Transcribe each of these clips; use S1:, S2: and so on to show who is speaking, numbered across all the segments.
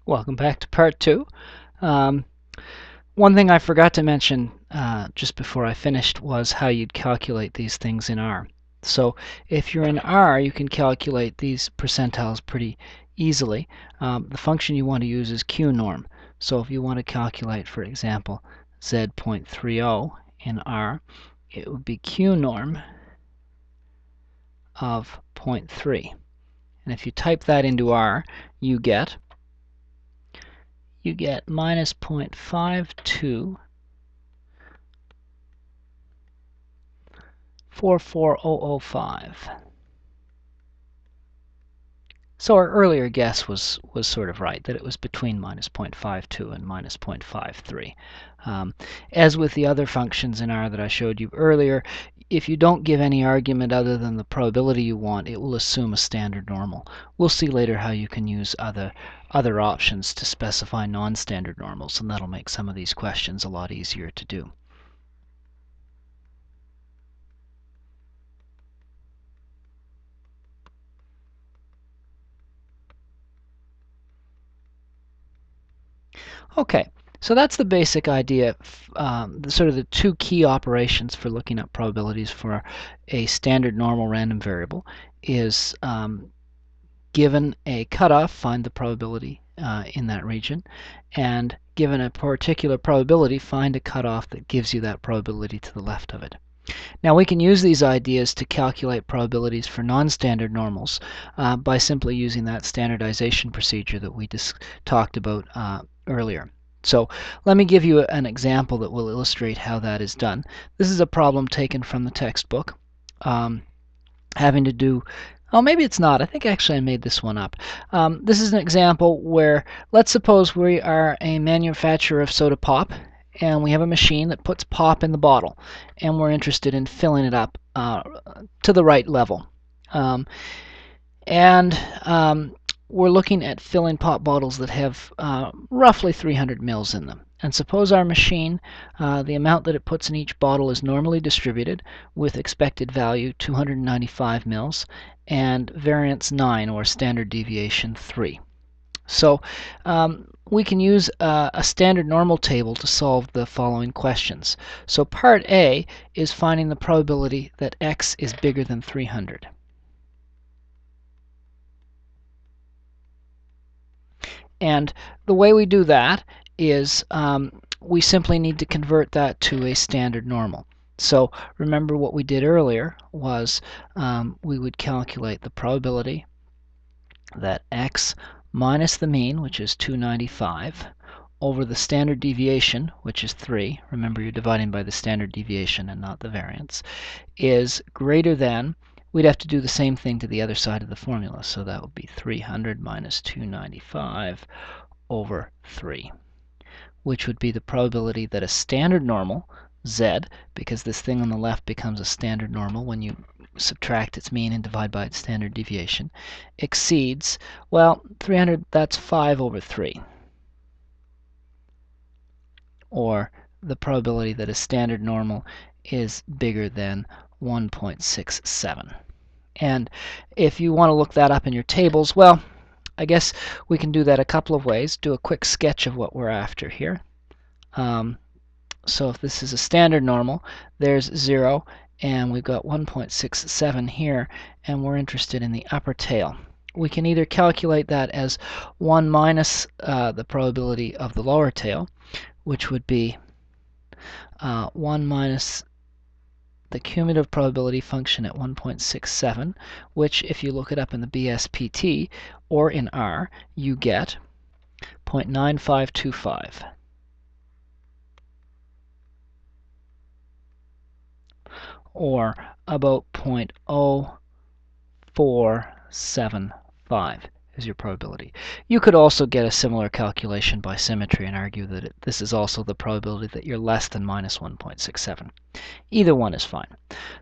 S1: Welcome back to part 2. Um, one thing I forgot to mention just before I finished was how you'd calculate these things in R. So if you're in R, you can calculate these percentiles pretty easily. The function you want to use is qnorm. So if you want to calculate, for example, z.30 in R, it would be qnorm of 0.3. And if you type that into R, you get minus 0.52 44005. So our earlier guess was sort of right, that it was between minus 0.52 and minus 0.53. As with the other functions in R that I showed you earlier, if you don't give any argument other than the probability you want, it will assume a standard normal. We'll see later how you can use other options to specify non-standard normals, and that'll make some of these questions a lot easier to do. Okay, so that's the basic idea. Sort of the two key operations for looking at probabilities for a standard normal random variable is given a cutoff, find the probability in that region, and given a particular probability, find a cutoff that gives you that probability to the left of it. Now we can use these ideas to calculate probabilities for non-standard normals by simply using that standardization procedure that we just talked about earlier. So let me give you an example that will illustrate how that is done. This is a problem taken from the textbook having to do, oh, maybe it's not. I think actually I made this one up. This is an example where, let's suppose we are a manufacturer of soda pop, and we have a machine that puts pop in the bottle, and we're interested in filling it up to the right level. We're looking at filling pop bottles that have roughly 300 mils in them. And suppose our machine, the amount that it puts in each bottle is normally distributed with expected value 295 mils and variance 9, or standard deviation 3. So we can use a standard normal table to solve the following questions. So part A is finding the probability that x is bigger than 300. And the way we do that is we simply need to convert that to a standard normal. So remember what we did earlier was we would calculate the probability that x minus the mean, which is 295, over the standard deviation, which is 3, remember you're dividing by the standard deviation and not the variance, is greater than, we'd have to do the same thing to the other side of the formula, so that would be 300 minus 295 over 3, which would be the probability that a standard normal, z, because this thing on the left becomes a standard normal when you subtract its mean and divide by its standard deviation, exceeds, well, 300, that's 5 over 3. Or the probability that a standard normal is bigger than 1.67. And if you want to look that up in your tables, well, I guess we can do that a couple of ways. Do a quick sketch of what we're after here. So if this is a standard normal, there's 0, and we've got 1.67 here, and we're interested in the upper tail. We can either calculate that as 1 minus the probability of the lower tail, which would be 1 minus the cumulative probability function at 1.67, which if you look it up in the BSPT or in R, you get 0.9525. Or about 0.0475 is your probability. You could also get a similar calculation by symmetry and argue that this is also the probability that you're less than minus 1.67. Either one is fine.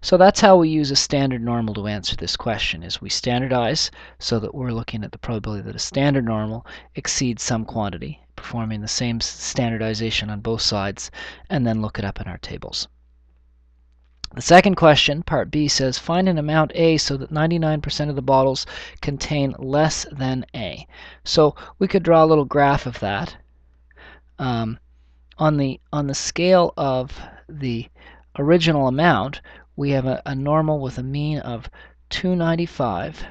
S1: So that's how we use a standard normal to answer this question, is we standardize so that we're looking at the probability that a standard normal exceeds some quantity, performing the same standardization on both sides, and then look it up in our tables. The second question, part B, says find an amount A so that 99% of the bottles contain less than A. So we could draw a little graph of that. On the scale of the original amount, we have a normal with a mean of 295,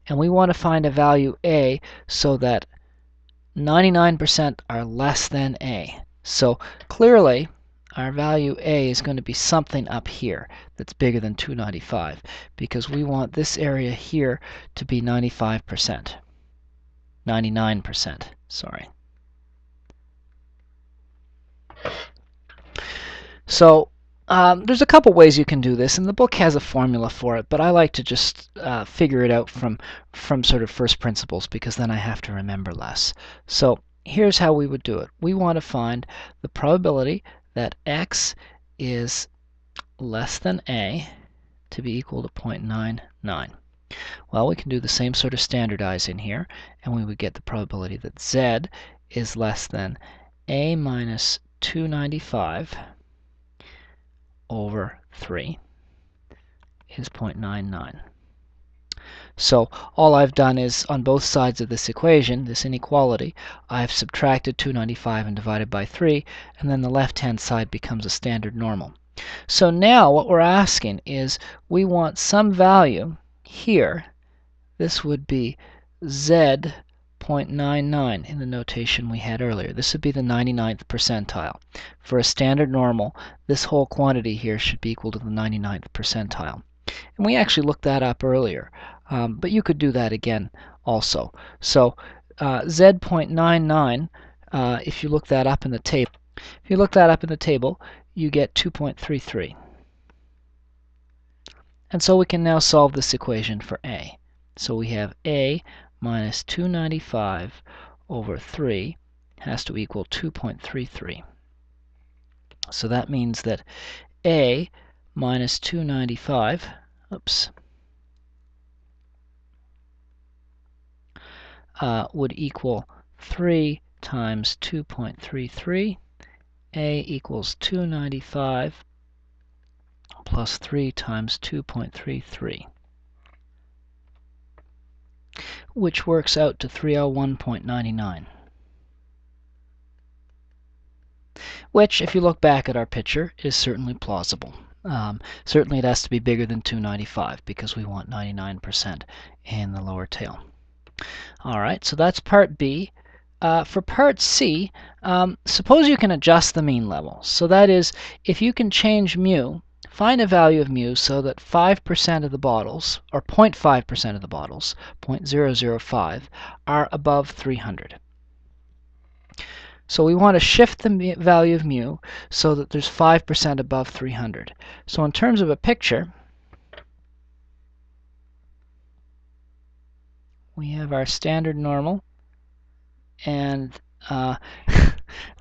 S1: and we want to find a value A so that 99% are less than A. So clearly, our value A is going to be something up here that's bigger than 295, because we want this area here to be 95%. 99%, sorry. So there's a couple ways you can do this, and the book has a formula for it, but I like to just figure it out from sort of first principles, because then I have to remember less. So here's how we would do it. We want to find the probability that x is less than A to be equal to 0.99. Well, we can do the same sort of standardizing here, and we would get the probability that z is less than A minus 295 over 3 is 0.99. So all I've done is, on both sides of this equation, this inequality, I've subtracted 295 and divided by 3, and then the left-hand side becomes a standard normal. So now what we're asking is we want some value here. This would be z 0.99 in the notation we had earlier. This would be the 99th percentile. For a standard normal, this whole quantity here should be equal to the 99th percentile. And we actually looked that up earlier, but you could do that again also. So z 0.99, if you look that up in the table, you get 2.33. And so we can now solve this equation for A. So we have A minus 295 over 3 has to equal 2.33. So that means that A minus 295, would equal 3 times 2.33. A equals 295 plus 3 times 2.33, which works out to 301.99. Which, if you look back at our picture, is certainly plausible. Certainly it has to be bigger than 295 because we want 99% in the lower tail. All right, so that's part B. For part C, suppose you can adjust the mean level. So that is, if you can change mu, find a value of mu so that 5% of the bottles, or 0.5% of the bottles, 0.005, are above 300. So we want to shift the value of mu so that there's 5% above 300. So in terms of a picture, we have our standard normal, and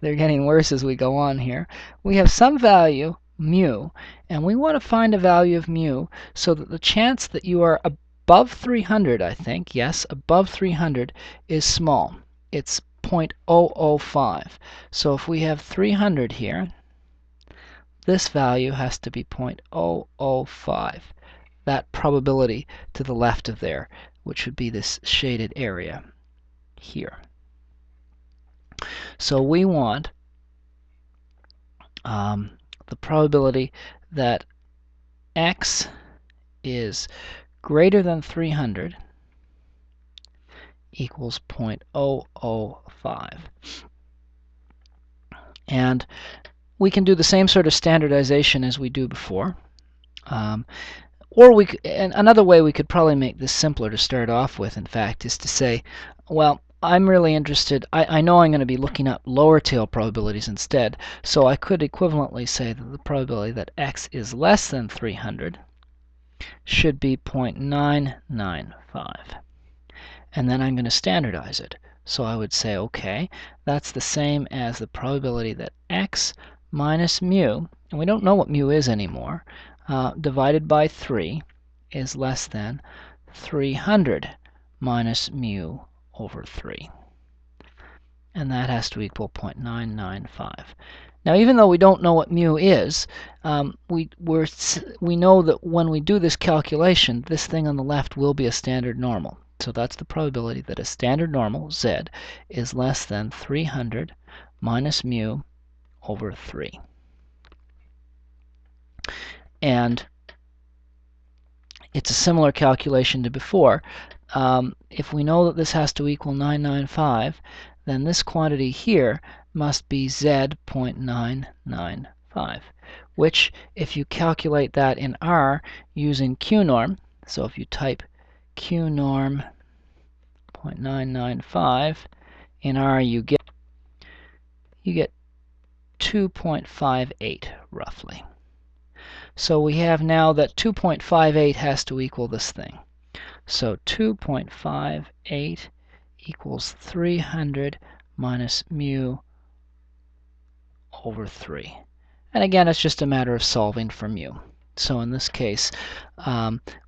S1: they're getting worse as we go on here. We have some value, mu, and we want to find a value of mu so that the chance that you are above 300, I think, yes, above 300 is small. It's 0.005. So if we have 300 here, this value has to be 0.005. That probability to the left of there, which would be this shaded area here. So we want the probability that x is greater than 300 equals 0.005. And we can do the same sort of standardization as we do before. Or another way we could probably make this simpler to start off with, in fact, is to say, well, I'm really interested, I know I'm going to be looking up lower tail probabilities instead, so I could equivalently say that the probability that x is less than 300 should be 0.995. And then I'm going to standardize it. So I would say, okay, that's the same as the probability that x minus mu, and we don't know what mu is anymore, divided by 3 is less than 300 minus mu over 3. And that has to equal 0.995. Now, even though we don't know what mu is, we know that when we do this calculation, this thing on the left will be a standard normal. So that's the probability that a standard normal, z, is less than 300 minus mu over 3. And it's a similar calculation to before. If we know that this has to equal 995, then this quantity here must be z 0.995, which, if you calculate that in R using QNorm, so if you type QNorm 0.995 in R, you get 2.58 roughly. So we have now that 2.58 has to equal this thing. So 2.58 equals 300 minus mu over 3. And again, it's just a matter of solving for mu. So in this case,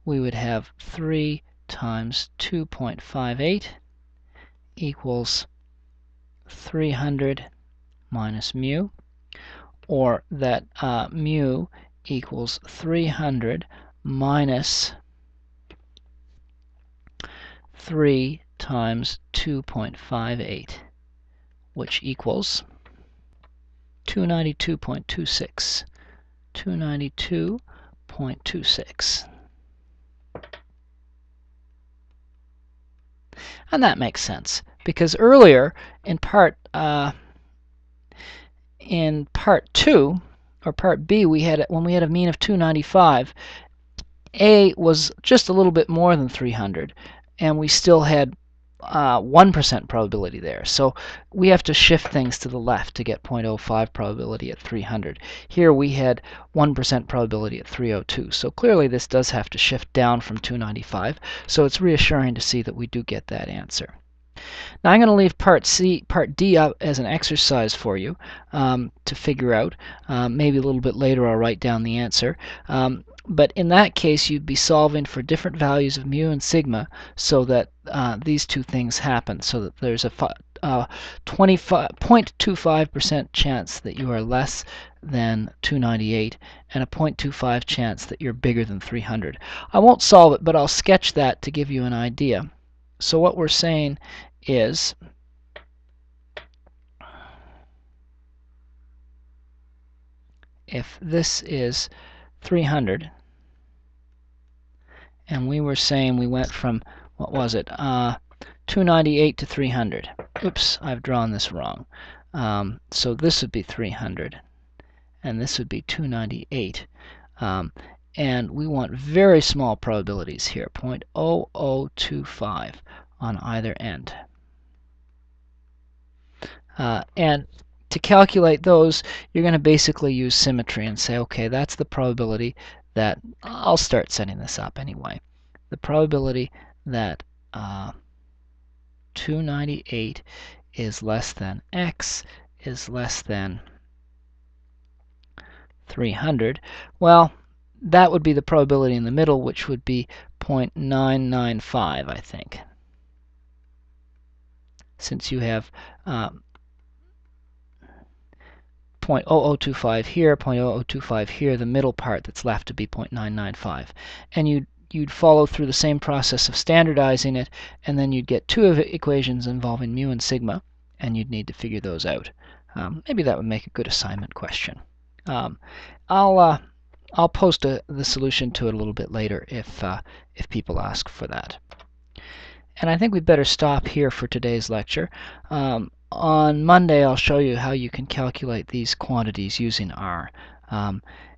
S1: we would have 3 times 2.58 equals 300 minus mu, or that mu equals 300 minus 3 times 2.58, which equals 292.26. 292.26. And that makes sense, because earlier in part 2, or part B, when we had a mean of 295, A was just a little bit more than 300, and we still had 1% probability there. So we have to shift things to the left to get 0.05 probability at 300. Here we had 1% probability at 302. So clearly this does have to shift down from 295. So it's reassuring to see that we do get that answer. Now I'm going to leave part D up as an exercise for you to figure out. Maybe a little bit later I'll write down the answer. But in that case, you'd be solving for different values of mu and sigma so that these two things happen, so that there's a 0.25% chance that you are less than 298 and a 0.25 chance that you're bigger than 300. I won't solve it, but I'll sketch that to give you an idea. So what we're saying is if this is 300, and we were saying we went from, what was it, 298 to 300. Oops, I've drawn this wrong. So this would be 300, and this would be 298. And we want very small probabilities here, 0.0025 on either end. And to calculate those, you're going to basically use symmetry and say, okay, that's the probability that, I'll start setting this up anyway, the probability that 298 is less than x is less than 300. Well, that would be the probability in the middle, which would be 0.995, I think. Since you have 0.0025 here, 0.0025 here, the middle part that's left to be 0.995. And you'd follow through the same process of standardizing it, and then you'd get two equations involving mu and sigma, and you'd need to figure those out. Maybe that would make a good assignment question. I'll post the solution to it a little bit later if people ask for that. And I think we'd better stop here for today's lecture. On Monday, I'll show you how you can calculate these quantities using R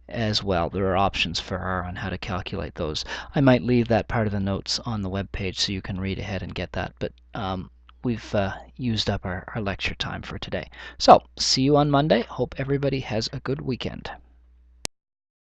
S1: as well. There are options for R on how to calculate those. I might leave that part of the notes on the web page so you can read ahead and get that, but we've used up our lecture time for today. So, see you on Monday. Hope everybody has a good weekend.